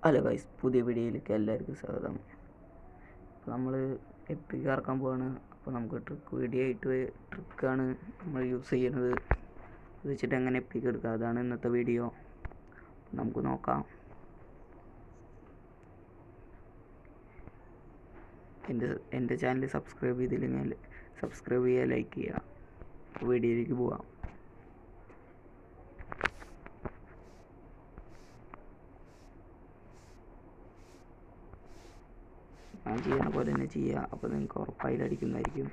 Hello guys, പുതിയ വീഡിയോയിലേക്ക് എല്ലാവർക്കും സ്വാഗതം. അപ്പോൾ നമ്മൾ എപ്പിക്ക് ഇറക്കാൻ പോവാണ്. അപ്പോൾ നമുക്ക് ട്രിക്ക് വീഡിയോ ആയിട്ട് ട്രിക്കാണ് നമ്മൾ യൂസ് ചെയ്യുന്നത്. അത് വെച്ചിട്ട് എങ്ങനെ എപ്പിക്ക് എടുക്കുക, അതാണ് ഇന്നത്തെ വീഡിയോ. നമുക്ക് നോക്കാം. എൻ്റെ ചാനൽ സബ്സ്ക്രൈബ് ചെയ്തില്ലെങ്കിൽ സബ്സ്ക്രൈബ് ചെയ്യുക, ലൈക്ക് ചെയ്യുക. വീഡിയോയിലേക്ക് പോവാം. ഞാൻ ചെയ്യണ പോലെ തന്നെ ചെയ്യുക, അപ്പോൾ നിങ്ങൾക്ക് ഉറപ്പായിട്ട് അടിക്കുന്നതായിരിക്കും.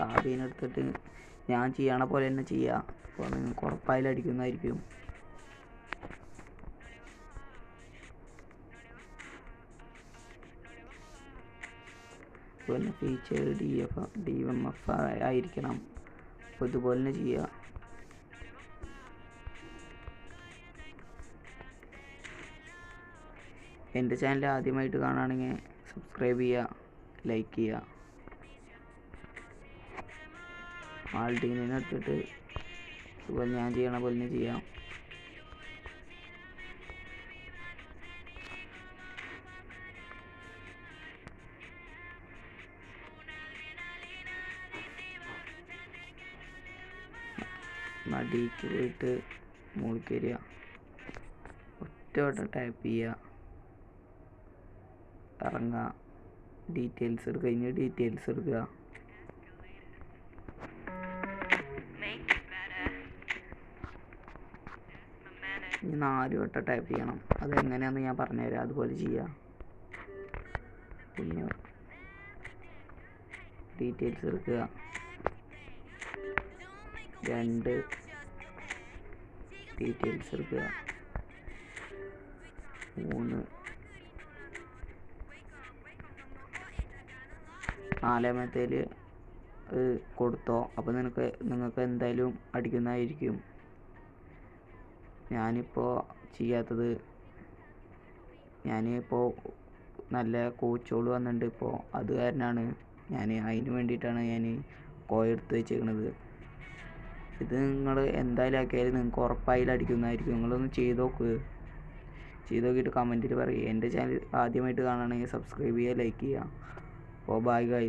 സാബീനെടുത്തിട്ട് ഞാൻ ചെയ്യണ പോലെ തന്നെ ചെയ്യുക, അപ്പോൾ നിങ്ങൾക്ക് ഉറപ്പായാലും അടിക്കുന്നതായിരിക്കും. അതുപോലെ ഫീച്ചർ DMF ആയിരിക്കണം. അപ്പോൾ ഇതുപോലെ തന്നെ ചെയ്യുക. എൻ്റെ ചാനൽ ആദ്യമായിട്ട് കാണുകയാണെങ്കിൽ സബ്സ്ക്രൈബ് ചെയ്യുക, ലൈക്ക് ചെയ്യുക. ആൾട്ടീനെ എടുത്തിട്ട് ഇതുപോലെ ഞാൻ ചെയ്യണ പോലെ തന്നെ ചെയ്യാം. നടിക്ക് പോയിട്ട് മുകളിലേക്ക് വരിക, ഒറ്റ വട്ടം ടാപ്പ് ചെയ്യുക, ഇറങ്ങുക, ഡീറ്റെയിൽസ് എടുക്കുക, കഴിഞ്ഞ് ഡീറ്റെയിൽസ് എടുക്കുക. ഇനി 4 വട്ടം ടാപ്പ് ചെയ്യണം. അതെങ്ങനെയാണെന്ന് ഞാൻ പറഞ്ഞുതരാം, അതുപോലെ ചെയ്യുക. പിന്നെ ഡീറ്റെയിൽസ് എടുക്കുക, 2 ഡീറ്റെയിൽസ് എടുക്കുക, 3, 4-മത്തേൽ കൊടുത്തോ. അപ്പോൾ നിങ്ങൾക്ക് എന്തായാലും അടിക്കുന്നതായിരിക്കും. ഞാനിപ്പോൾ ചെയ്യാത്തത്, ഞാനിപ്പോൾ നല്ല കോച്ചുകൾ വന്നിട്ടുണ്ട് ഇപ്പോൾ, അത് കാരണമാണ് അതിന് വേണ്ടിയിട്ടാണ് ഞാൻ കോയ എടുത്ത് വെച്ചേക്കണത്. ഇത് നിങ്ങൾ എന്തായാലും ആക്കിയാലും നിങ്ങൾക്ക് ഉറപ്പായാലും അടിക്കുന്നതായിരിക്കും. നിങ്ങളൊന്ന് ചെയ്ത് നോക്കിയിട്ട് കമൻറ്റിൽ പറയുക. എൻ്റെ ചാനൽ ആദ്യമായിട്ട് കാണുകയാണെങ്കിൽ സബ്സ്ക്രൈബ് ചെയ്യുക, ലൈക്ക് ചെയ്യുക. അപ്പോൾ ബൈ ഗൈസ്.